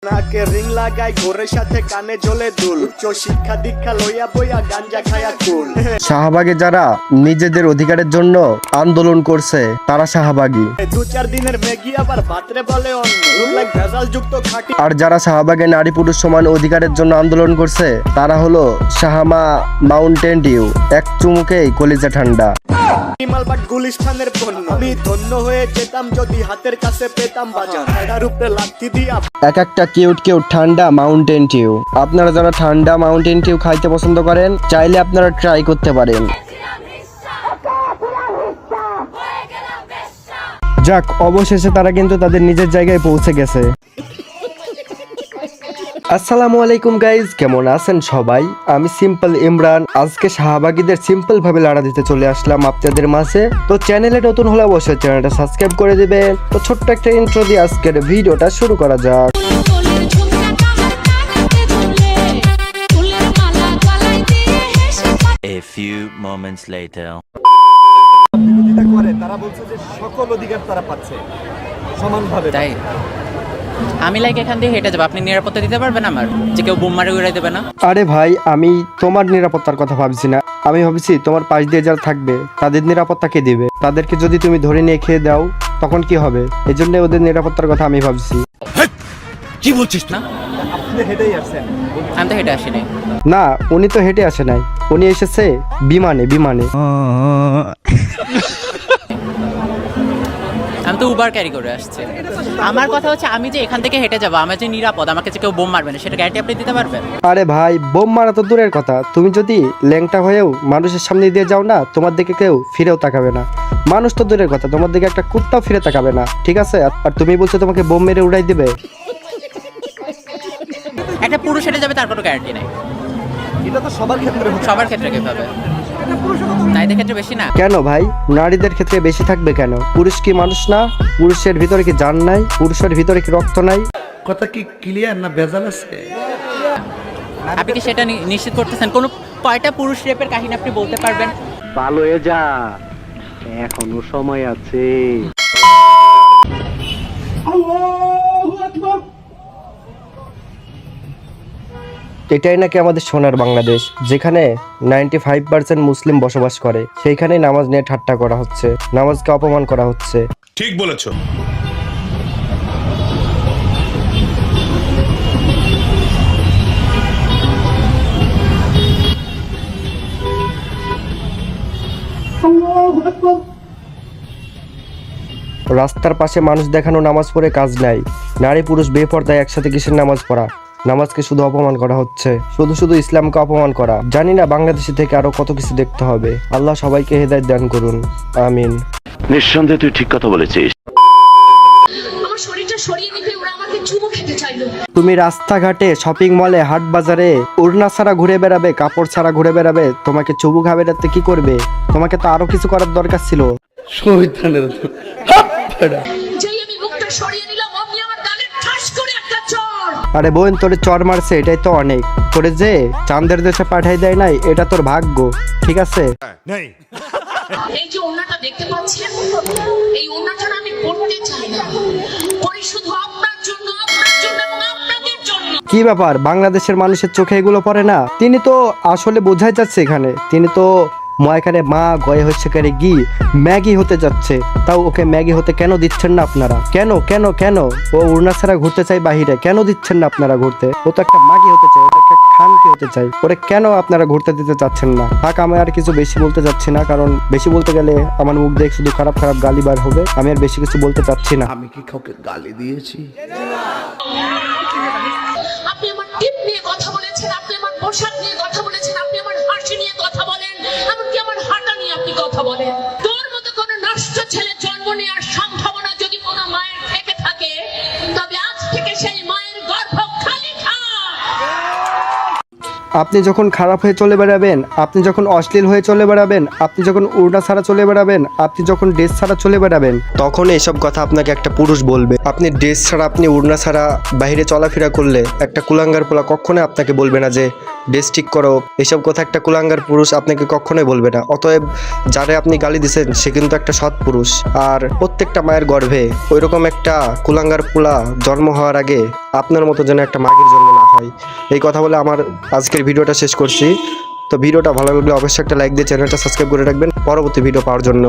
নাকে রিং লাগাই ঘোরের সাথে কানে জ্বলে দুল, উচ্চ শিক্ষা দীক্ষা লইয়া বইয়া গাঞ্জা খায়া কুল। শাহবাগে যারা নিজেদের অধিকারের জন্য আন্দোলন করছে তারা শাহবাগী। 2-4 দিনের ম্যাগি আবার ভাতরে বলে অন্য, রূপলাই ভেজাল যুক্ত খাঁটি। আর যারা শাহবাগে নারী পুরুষ সমান অধিকারের জন্য আন্দোলন করছে তারা হলো শাহামা মাউন্টেন ডিউ, এক চুমুকেই কলিজা ঠান্ডা। মালবাট গুলিস্তানের পণ্য, আমি ধন্য হয়ে যেতাম যদি হাতের কাছে পেতাম বাজার, এটার উপরে লাথি দিয়া। এক একটা কিউট কিউট ঠান্ডা মাউন্টেন ডিউ। আপনারা যারা ঠান্ডা মাউন্টেন ডিউ খাইতে পছন্দ করেন চাইলে আপনারা ট্রাই করতে পারেন। যাক, অবশেষে তারা কিন্তু তাদের নিজের জায়গায় পৌঁছে গেছে। আসসালামু আলাইকুম গাইজ, কেমন আছেন সবাই? আমি সিম্পল ইমরান। আজকে শাহবাগীদের সিম্পল ভাবে লড়া দিতে চলে আসলাম আপনাদের মাঝে। তো চ্যানেলে নতুন হলে অবশ্যই চ্যানেলটা সাবস্ক্রাইব করে দিবেন। তো ছোট্ট একটা ইন্ট্রো দিয়ে আজকের ভিডিওটা শুরু করা যাক। A few moments later. বিরোধিতা করে তারা বলছে যে সকল অধিকার তারা পাচ্ছে সমানভাবে। তাই আমি এখান দিয়ে হেঁটে যাবো, আপনি নিরাপত্তা দিতে পারবেন আমার, যে কেউ বোম মারে উড়াই দেবে না? আরে ভাই, আমি তোমার নিরাপত্তার কথা ভাবছি না, আমি ভাবছি তোমার পাশ দিয়ে যারা থাকবে তাদের নিরাপত্তা কে দিবে? তাদেরকে যদি তুমি ধরে নিয়ে খেয়ে দাও তখন কি হবে? এই জন্য ওদের নিরাপত্তার কথা আমি ভাবছি। কি বলছিস না? আপনি হেঁটেই আসছেন? আমি তো হেঁটে আসিনি। না, উনি তো হেঁটে আসে নাই, উনি এসেছে বিমানে। আমি তো উবার ক্যারি করে আসছি। আমার কথা হচ্ছে আমি যে এখান থেকে হেঁটে যাবো, আমার যে নিরাপদ, আমাকে যে কেউ বোম মারবে না সেটা গ্যারান্টি আপনি দিতে পারবেন? আরে ভাই, বোম মারা তো দূরের কথা, তুমি যদি ল্যাংটা হয়েও মানুষের সামনে দিয়ে যাও না, তোমার দিকে কেউ ফিরেও তাকাবে না। মানুষ তো দূরের কথা, তোমার দিকে একটা কুত্তাও ফিরে তাকাবে না, ঠিক আছে? আর তুমি বলছো তোমাকে বোম মেরে উড়াই দিবে? একটা পুরুষ হেঁটে যাবে তার কোনো গ্যারান্টি নাই। এটা তো সবার ক্ষেত্রে হয়। সবার ক্ষেত্রে কিভাবে? নারীদের ক্ষেত্রে বেশি না? কেন ভাই, নারীদের ক্ষেত্রে বেশি থাকবে কেন? পুরুষ কি মানুষ না? পুরুষের ভিতরে কি জান নাই? পুরুষের ভিতরে কি রক্ত নাই? কথা কি ক্লিয়ার না ভেজাল আছে? আপনি কি সেটা নিশ্চিত করতেছেন? কোন কয়টা পুরুষ রেপের কাহিনী আপনি বলতে পারবেন? ভালো হয়ে যা, এখনো সময় আছে। এটাই নাকি আমাদের সোনার বাংলাদেশ, যেখানে 95% মুসলিম বসবাস করে, সেইখানেই নামাজ নিয়ে ঠাট্টা করা হচ্ছে, নামাজকে অপমান করা হচ্ছে। ঠিক বলেছো। রাস্তার পাশে মানুষ দেখানো নামাজ পড়ে কাজ নাই। নারী পুরুষ বেপর্দায় একসাথে কিসের নামাজ পড়া? নামাজকে শুধু অপমান করা হচ্ছে, শুধু ইসলামকে অপমান করা। জানি না বাংলাদেশে থেকে আরো কত কিছু দেখতে হবে। আল্লাহ সবাইকে হেদায়েত দান করুন, আমিন। নিঃসন্দেহে তুই ঠিক কথা বলেছিস। আমার শরীরটা সরিয়ে নিতে ওরা আমাকে চুমু খেতে চাইলো। তুমি রাস্তাঘাটে, শপিং মলে, হাট বাজারে ওড়না ছাড়া ঘুরে বেড়াবে, কাপড় ছাড়া ঘুরে বেড়াবে, তোমাকে চুবু খাবে রাতে কি করবে? তোমাকে তো আরো কিছু করার দরকার ছিল। শয়তানের যেই আমি মুখটা সরিয়ে নিলাম আপনি আমার গালে ঠাস করে একটা চড়। আরে বোন, তোরে চর মারছে এটাই তো অনেক। তোরে যে চাঁদের দেশে পাঠাই দেয় নাই, এটা তোর ভাগ্য, ঠিক আছে? এই যে ওড়নাটা দেখতে পাচ্ছেন, এই ওড়নাটা আমি পরতে চাই না, পরি শুধু আপনার জন্য এবং আপনাদের জন্য। কি ব্যাপার, বাংলাদেশের মানুষের চোখে এগুলো পড়ে না? তিনি তো আসলে বোঝাই যাচ্ছে এখানে, তিনি তো ময়খানে মা গয়ে হচ্ছে করে গি ম্যাগি হতে যাচ্ছে, তাও ওকে ম্যাগি হতে কেন দিচ্ছেন না আপনারা? কেন কেন কেন ও উড়না ছাড়া ঘুরতে চাই বাহিরে, কেন দিচ্ছেন না আপনারা ঘুরতে? ও তো একটা মাগি হতে চাই, ও তো একটা খানকি হতে চাই, ওরে কেন আপনারা ঘুরতে দিতে চাচ্ছেন না? থাক, আমি আর কিছু বেশি বলতে চাচ্ছি না, কারণ বেশি বলতে গেলে আমার মুখ দিয়ে শুধু খারাপ খারাপ গালি বার হবে। আমি আর বেশি কিছু বলতে চাচ্ছি না। আমি কি কাউকে গালি দিয়েছি? আপনি আমার টিপ নিয়ে কথা বলেছেন, আপনি আমার পোশাক নিয়ে কথা বলেছেন, আপনি আমার হাসি নিয়ে কথা বলেন, এমনকি আমার হাঁটা নিয়ে আপনি কথা বলেন। তোর মতো কোন নষ্ট ছেলে জন্ম নেওয়ার সম্ভাবনা যদি কোন মায়ের থেকে থাকে, তবে আজ থেকে সেই মায়ের গর্ভ খালি খা। আপনি যখন খারাপ হয়ে চলে বেড়াবেন, আপনি যখন অশ্লীল হয়ে চলে বেড়াবেন, আপনি যখন উড়না ছাড়া চলে বেড়াবেন, আপনি যখন ড্রেস ছাড়া চলে বেড়াবেন, তখন এইসব কথা আপনাকে একটা পুরুষ বলবে। আপনি ড্রেস ছাড়া, আপনি উড়না ছাড়া বাইরে চলাফেরা করলে একটা কুলাঙ্গার পোলা কখনোই আপনাকে বলবে না যে ড্রেস ঠিক করো। এইসব কথা একটা কুলাঙ্গার পুরুষ আপনাকে কখনোই বলবে না। অতএব যারে আপনি গালি দিচ্ছেন সে কিন্তু একটা সৎ পুরুষ। আর প্রত্যেকটা মায়ের গর্ভে ওইরকম একটা কুলাঙ্গার পোলা জন্ম হওয়ার আগে আপনার মতো যেন একটা মাগির জন্ম না হয়। এই কথা বলে আমার আজকের ভিডিওটা শেষ করছি। তো ভিডিওটা ভালো লাগলে অবশ্যই একটা লাইক দিয়ে চ্যানেলটা সাবস্ক্রাইব করে রাখবেন পরবর্তী ভিডিও পাওয়ার জন্য।